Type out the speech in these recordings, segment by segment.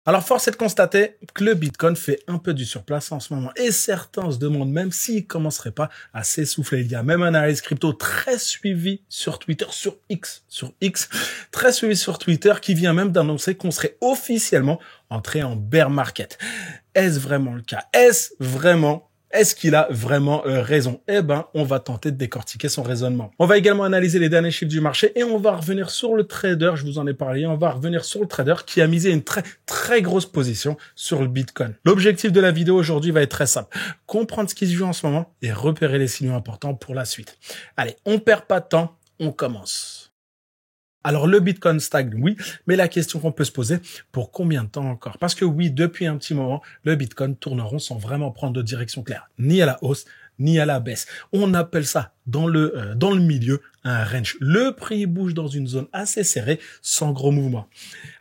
Alors, force est de constater que le Bitcoin fait un peu du surplace en ce moment. Et certains se demandent même s'il commencerait pas à s'essouffler. Il y a même un analyste crypto très suivi sur Twitter, sur X, très suivi sur Twitter, qui vient même d'annoncer qu'on serait officiellement entré en bear market. Est-ce vraiment le cas? Est-ce qu'il a vraiment raison? Eh ben, on va tenter de décortiquer son raisonnement. On va également analyser les derniers chiffres du marché et on va revenir sur le trader, je vous en ai parlé, on va revenir sur le trader qui a misé une très grosse position sur le Bitcoin. L'objectif de la vidéo aujourd'hui va être très simple. Comprendre ce qui se joue en ce moment et repérer les signaux importants pour la suite. Allez, on perd pas de temps, on commence. Alors, le Bitcoin stagne, oui, mais la question qu'on peut se poser, pour combien de temps encore? Parce que oui, depuis un petit moment, le Bitcoin tourne en rond sans vraiment prendre de direction claire, ni à la hausse, ni à la baisse. On appelle ça dans le milieu un range. Le prix bouge dans une zone assez serrée, sans gros mouvement.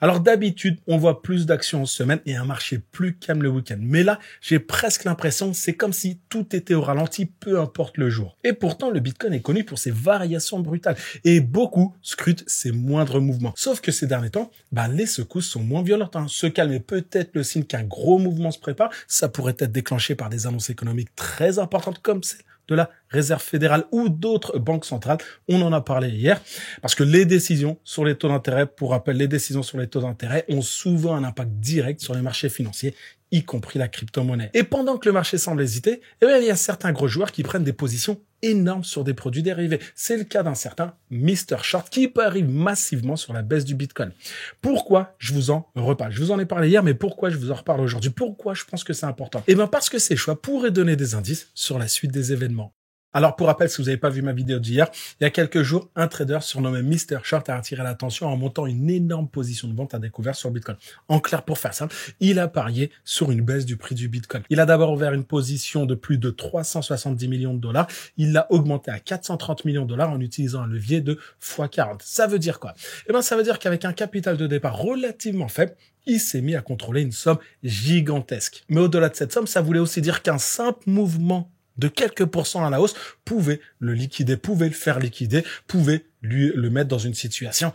Alors d'habitude, on voit plus d'actions en semaine et un marché plus calme le week-end. Mais là, j'ai presque l'impression que c'est comme si tout était au ralenti, peu importe le jour. Et pourtant, le Bitcoin est connu pour ses variations brutales et beaucoup scrutent ses moindres mouvements. Sauf que ces derniers temps, les secousses sont moins violentes. Ce calme est peut-être le signe qu'un gros mouvement se prépare. Ça pourrait être déclenché par des annonces économiques très importantes comme celle de la Réserve fédérale ou d'autres banques centrales. On en a parlé hier parce que les décisions sur les taux d'intérêt, pour rappel, les décisions sur les taux d'intérêt ont souvent un impact direct sur les marchés financiers, y compris la crypto-monnaie. Et pendant que le marché semble hésiter, il y a certains gros joueurs qui prennent des positions énormes sur des produits dérivés. C'est le cas d'un certain Mr. Short qui parie massivement sur la baisse du Bitcoin. Pourquoi je vous en reparle? Je vous en ai parlé hier, mais pourquoi je vous en reparle aujourd'hui? Pourquoi je pense que c'est important? Parce que ces choix pourraient donner des indices sur la suite des événements. Alors, pour rappel, si vous n'avez pas vu ma vidéo d'hier, il y a quelques jours, un trader surnommé Mr. Short a attiré l'attention en montant une énorme position de vente à découvert sur le Bitcoin. En clair, pour faire simple, il a parié sur une baisse du prix du Bitcoin. Il a d'abord ouvert une position de plus de 370 millions de dollars. Il l'a augmenté à 430 millions de dollars en utilisant un levier de x40. Ça veut dire quoi? Ça veut dire qu'avec un capital de départ relativement faible, il s'est mis à contrôler une somme gigantesque. Mais au-delà de cette somme, ça voulait aussi dire qu'un simple mouvement de quelques pourcents à la hausse pouvait le liquider, pouvait le faire liquider, pouvait le mettre dans une situation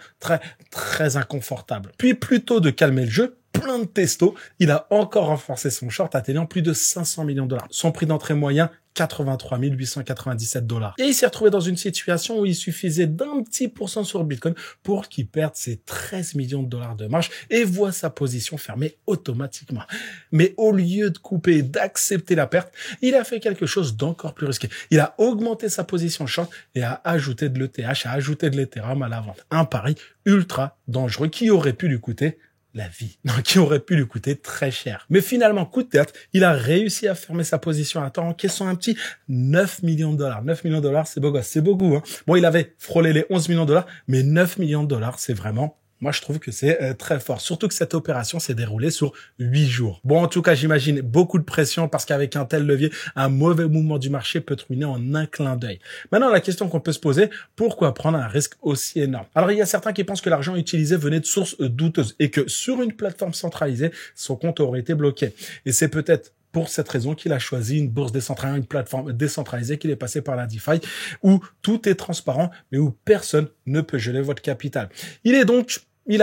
très inconfortable. Puis plutôt de calmer le jeu, plein de testo, il a encore renforcé son short atteignant plus de 500 millions de dollars. Son prix d'entrée moyen, 83 897 dollars. Et il s'est retrouvé dans une situation où il suffisait d'un petit pourcent sur le Bitcoin pour qu'il perde ses 13 millions de dollars de marge et voit sa position fermée automatiquement. Mais au lieu de couper et d'accepter la perte, il a fait quelque chose d'encore plus risqué. Il a augmenté sa position short et a ajouté de l'ETH, a ajouté de l'Ethereum à la vente. Un pari ultra dangereux qui aurait pu lui coûter la vie, qui aurait pu lui coûter très cher. Mais finalement, coup de tête, il a réussi à fermer sa position à temps en encaissant un petit 9 millions de dollars. 9 millions de dollars, c'est beau gosse, c'est beaucoup. Bon, il avait frôlé les 11 millions de dollars, mais 9 millions de dollars, c'est vraiment... Moi, je trouve que c'est très fort. Surtout que cette opération s'est déroulée sur 8 jours. Bon, en tout cas, j'imagine beaucoup de pression parce qu'avec un tel levier, un mauvais mouvement du marché peut te ruiner en un clin d'œil. Maintenant, la question qu'on peut se poser, pourquoi prendre un risque aussi énorme? Alors, il y a certains qui pensent que l'argent utilisé venait de sources douteuses et que sur une plateforme centralisée, son compte aurait été bloqué. Et c'est peut-être pour cette raison qu'il a choisi une bourse décentralisée, une plateforme décentralisée, qu'il est passé par la DeFi, où tout est transparent, mais où personne ne peut geler votre capital. Il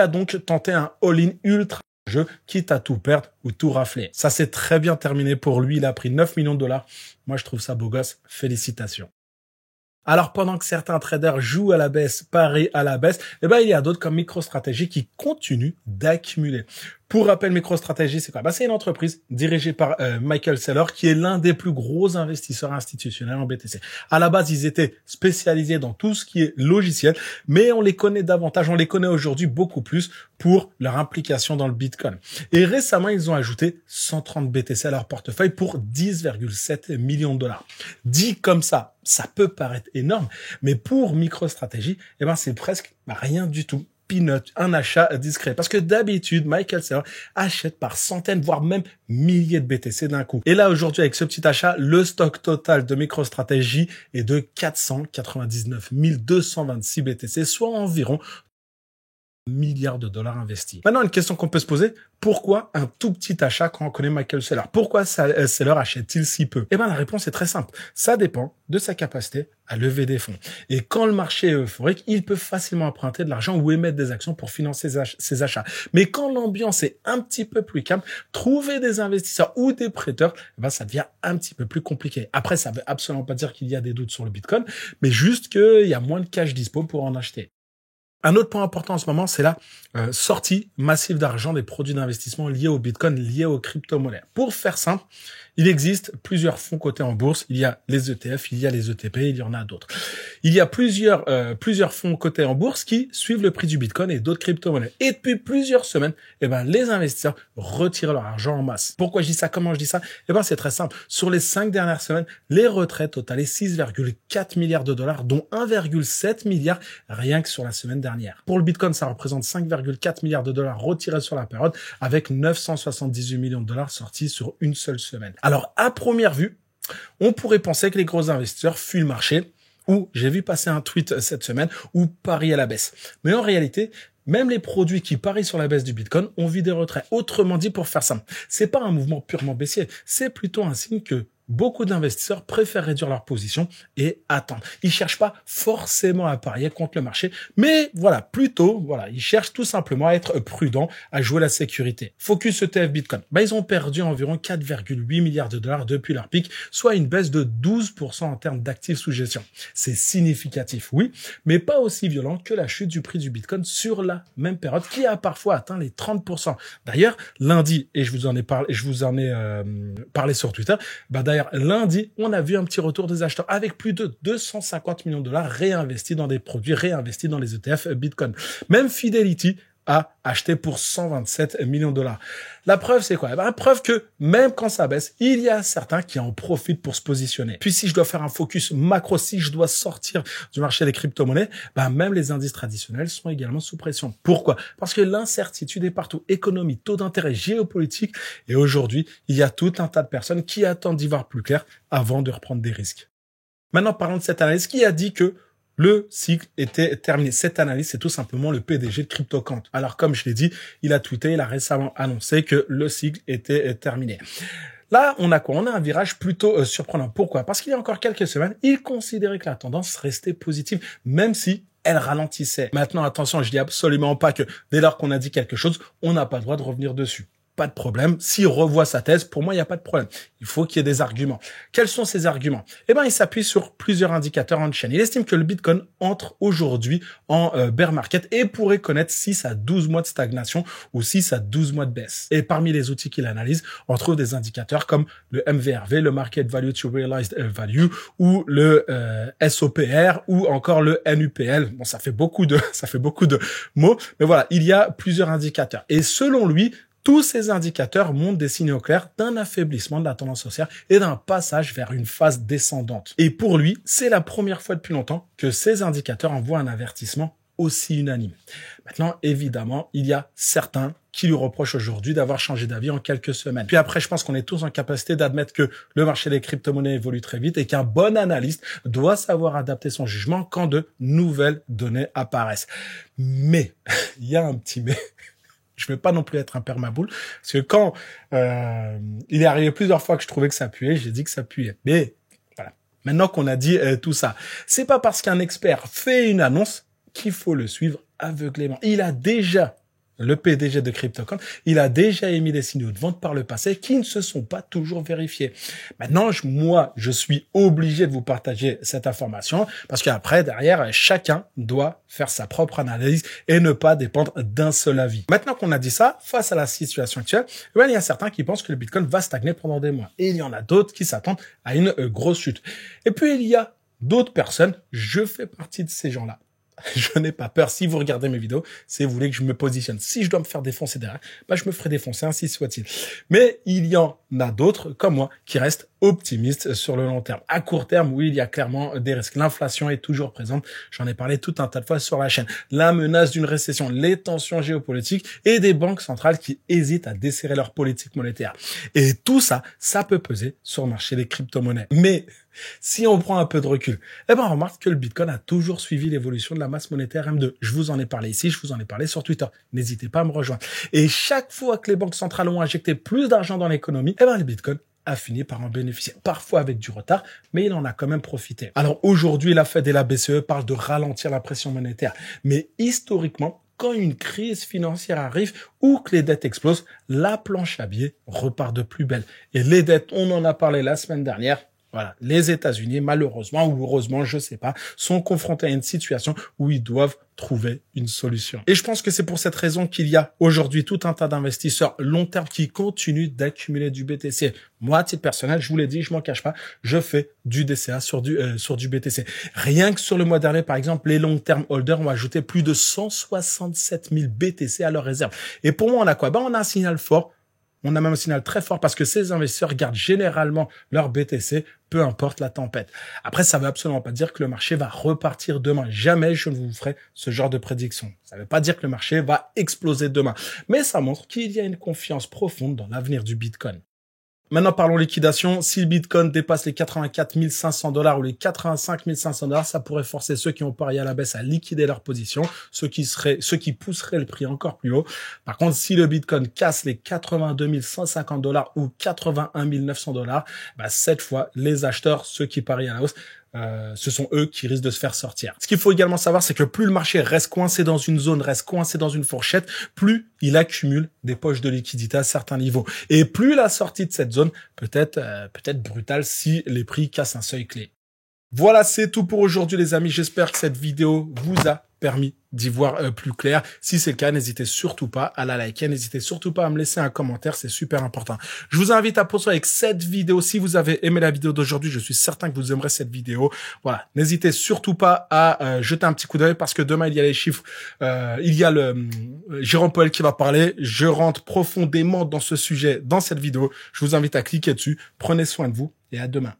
a donc tenté un all-in ultra jeu, quitte à tout perdre ou tout rafler. Ça s'est très bien terminé pour lui. Il a pris 9 millions de dollars. Moi, je trouve ça beau gosse. Félicitations. Alors, pendant que certains traders jouent à la baisse, parient à la baisse, il y a d'autres comme MicroStrategy qui continuent d'accumuler. Pour rappel, MicroStrategy, c'est quoi? C'est une entreprise dirigée par Michael Saylor, qui est l'un des plus gros investisseurs institutionnels en BTC. À la base, ils étaient spécialisés dans tout ce qui est logiciel, mais on les connaît davantage, on les connaît aujourd'hui beaucoup plus pour leur implication dans le Bitcoin. Et récemment, ils ont ajouté 130 BTC à leur portefeuille pour 10,7 millions de dollars. Dit comme ça peut paraître énorme, mais pour MicroStrategy, c'est presque rien du tout. Peanut, un achat discret. Parce que d'habitude, Michael Saylor achète par centaines, voire même milliers de BTC d'un coup. Et là, aujourd'hui, avec ce petit achat, le stock total de MicroStrategy est de 499 226 BTC, soit environ milliards de dollars investis. Maintenant, une question qu'on peut se poser, pourquoi un tout petit achat quand on connaît Michael Saylor? Pourquoi Saylor achète-t-il si peu? Eh bien, la réponse est très simple. Ça dépend de sa capacité à lever des fonds. Et quand le marché est euphorique, il peut facilement emprunter de l'argent ou émettre des actions pour financer ses achats. Mais quand l'ambiance est un petit peu plus calme, trouver des investisseurs ou des prêteurs, eh ben, ça devient un petit peu plus compliqué. Après, ça veut absolument pas dire qu'il y a des doutes sur le Bitcoin, mais juste qu'il y a moins de cash dispo pour en acheter. Un autre point important en ce moment, c'est la sortie massive d'argent des produits d'investissement liés au Bitcoin, liés aux crypto-monnaies. Pour faire simple, il existe plusieurs fonds cotés en bourse. Il y a les ETF, il y a les ETP, il y en a d'autres. Il y a plusieurs fonds cotés en bourse qui suivent le prix du Bitcoin et d'autres crypto-monnaies. Et depuis plusieurs semaines, les investisseurs retirent leur argent en masse. Pourquoi je dis ça? Comment je dis ça? C'est très simple. Sur les 5 dernières semaines, les retraits totalaient 6,4 milliards de dollars, dont 1,7 milliard rien que sur la semaine dernière. Pour le Bitcoin, ça représente 5,4 milliards de dollars retirés sur la période, avec 978 millions de dollars sortis sur une seule semaine. Alors, à première vue, on pourrait penser que les gros investisseurs fuient le marché, ou j'ai vu passer un tweet cette semaine, ou parient à la baisse. Mais en réalité, même les produits qui parient sur la baisse du Bitcoin ont vu des retraits. Autrement dit, pour faire simple, c'est pas un mouvement purement baissier, c'est plutôt un signe que beaucoup d'investisseurs préfèrent réduire leur position et attendre. Ils cherchent pas forcément à parier contre le marché, mais ils cherchent tout simplement à être prudents, à jouer la sécurité. Focus ETF Bitcoin. Ils ont perdu environ 4,8 milliards de dollars depuis leur pic, soit une baisse de 12% en termes d'actifs sous gestion. C'est significatif, oui, mais pas aussi violent que la chute du prix du Bitcoin sur la même période qui a parfois atteint les 30%. D'ailleurs, lundi, et je vous en ai parlé sur Twitter, lundi, on a vu un petit retour des acheteurs avec plus de 250 millions de dollars réinvestis dans des produits, réinvestis dans les ETF Bitcoin. Même Fidelity a acheté pour 127 millions de dollars. La preuve, c'est quoi? La preuve que même quand ça baisse, il y a certains qui en profitent pour se positionner. Puis si je dois faire un focus macro, si je dois sortir du marché des crypto-monnaies, même les indices traditionnels sont également sous pression. Pourquoi? Parce que l'incertitude est partout. Économie, taux d'intérêt, géopolitique. Et aujourd'hui, il y a tout un tas de personnes qui attendent d'y voir plus clair avant de reprendre des risques. Maintenant, parlons de cette analyse qui a dit que le cycle était terminé. Cette analyse, c'est tout simplement le PDG de CryptoQuant. Alors, comme je l'ai dit, il a récemment annoncé que le cycle était terminé. Là, on a quoi? On a un virage plutôt surprenant. Pourquoi? Parce qu'il y a encore quelques semaines, il considérait que la tendance restait positive, même si elle ralentissait. Maintenant, attention, je dis absolument pas que dès lors qu'on a dit quelque chose, on n'a pas le droit de revenir dessus. Pas de problème. S'il revoit sa thèse, pour moi, il n'y a pas de problème. Il faut qu'il y ait des arguments. Quels sont ces arguments? Il s'appuie sur plusieurs indicateurs en chaîne. Il estime que le Bitcoin entre aujourd'hui en bear market et pourrait connaître 6 à 12 mois de stagnation ou 6 à 12 mois de baisse. Et parmi les outils qu'il analyse, on trouve des indicateurs comme le MVRV, le Market Value to Realized Value, ou le SOPR, ou encore le NUPL. Bon, ça fait beaucoup de mots, mais voilà, il y a plusieurs indicateurs. Et selon lui, tous ces indicateurs montrent des signaux clairs d'un affaiblissement de la tendance haussière et d'un passage vers une phase descendante. Et pour lui, c'est la première fois depuis longtemps que ces indicateurs envoient un avertissement aussi unanime. Maintenant, évidemment, il y a certains qui lui reprochent aujourd'hui d'avoir changé d'avis en quelques semaines. Puis après, je pense qu'on est tous en capacité d'admettre que le marché des crypto-monnaies évolue très vite et qu'un bon analyste doit savoir adapter son jugement quand de nouvelles données apparaissent. Mais, il y a un petit mais. Je ne veux pas non plus être un permaboule, parce que quand il est arrivé plusieurs fois que je trouvais que ça puait, j'ai dit que ça puait. Mais voilà, maintenant qu'on a dit tout ça, c'est pas parce qu'un expert fait une annonce qu'il faut le suivre aveuglément. Le PDG de CryptoQuant, il a déjà émis des signaux de vente par le passé qui ne se sont pas toujours vérifiés. Maintenant, je suis obligé de vous partager cette information parce qu'après, derrière, chacun doit faire sa propre analyse et ne pas dépendre d'un seul avis. Maintenant qu'on a dit ça, face à la situation actuelle, il y a certains qui pensent que le Bitcoin va stagner pendant des mois. Et il y en a d'autres qui s'attendent à une grosse chute. Et puis, il y a d'autres personnes, je fais partie de ces gens-là. Je n'ai pas peur. Si vous regardez mes vidéos, si vous voulez que je me positionne. Si je dois me faire défoncer derrière, je me ferai défoncer, ainsi soit-il. Mais il y en a d'autres, comme moi, qui restent optimistes sur le long terme. À court terme, oui, il y a clairement des risques. L'inflation est toujours présente. J'en ai parlé tout un tas de fois sur la chaîne. La menace d'une récession, les tensions géopolitiques et des banques centrales qui hésitent à desserrer leur politique monétaire. Et tout ça, ça peut peser sur le marché des crypto-monnaies. Mais si on prend un peu de recul, on remarque que le Bitcoin a toujours suivi l'évolution de la masse monétaire M2. Je vous en ai parlé ici, je vous en ai parlé sur Twitter. N'hésitez pas à me rejoindre. Et chaque fois que les banques centrales ont injecté plus d'argent dans l'économie, le Bitcoin a fini par en bénéficier. Parfois avec du retard, mais il en a quand même profité. Alors aujourd'hui, la Fed et la BCE parlent de ralentir la pression monétaire. Mais historiquement, quand une crise financière arrive ou que les dettes explosent, la planche à billets repart de plus belle. Et les dettes, on en a parlé la semaine dernière. Voilà, les États-Unis, malheureusement ou heureusement, je sais pas, sont confrontés à une situation où ils doivent trouver une solution. Et je pense que c'est pour cette raison qu'il y a aujourd'hui tout un tas d'investisseurs long terme qui continuent d'accumuler du BTC. Moi, à titre personnel, je vous l'ai dit, je m'en cache pas, je fais du DCA sur du BTC. Rien que sur le mois dernier, par exemple, les long term holders ont ajouté plus de 167 000 BTC à leur réserve. Et pour moi, on a quoi? On a un signal fort. On a même un signal très fort parce que ces investisseurs gardent généralement leur BTC, peu importe la tempête. Après, ça ne veut absolument pas dire que le marché va repartir demain. Jamais je ne vous ferai ce genre de prédiction. Ça ne veut pas dire que le marché va exploser demain. Mais ça montre qu'il y a une confiance profonde dans l'avenir du Bitcoin. Maintenant, parlons liquidation. Si le Bitcoin dépasse les 84 500 $ ou les 85 500 $, ça pourrait forcer ceux qui ont parié à la baisse à liquider leur position, ceux qui pousseraient le prix encore plus haut. Par contre, si le Bitcoin casse les 82 150 $ ou 81 900 $, cette fois, les acheteurs, ceux qui parient à la hausse, ce sont eux qui risquent de se faire sortir. Ce qu'il faut également savoir, c'est que plus le marché reste coincé dans une zone, reste coincé dans une fourchette, plus il accumule des poches de liquidité à certains niveaux. Et plus la sortie de cette zone peut être brutale si les prix cassent un seuil clé. Voilà, c'est tout pour aujourd'hui les amis. J'espère que cette vidéo vous a permis d'y voir plus clair. Si c'est le cas, n'hésitez surtout pas à la liker, n'hésitez surtout pas à me laisser un commentaire, c'est super important. Je vous invite à poursuivre avec cette vidéo. Si vous avez aimé la vidéo d'aujourd'hui, je suis certain que vous aimerez cette vidéo. Voilà, n'hésitez surtout pas à jeter un petit coup d'œil parce que demain il y a les chiffres, il y a le Jérôme Powell qui va parler. Je rentre profondément dans ce sujet dans cette vidéo. Je vous invite à cliquer dessus. Prenez soin de vous et à demain.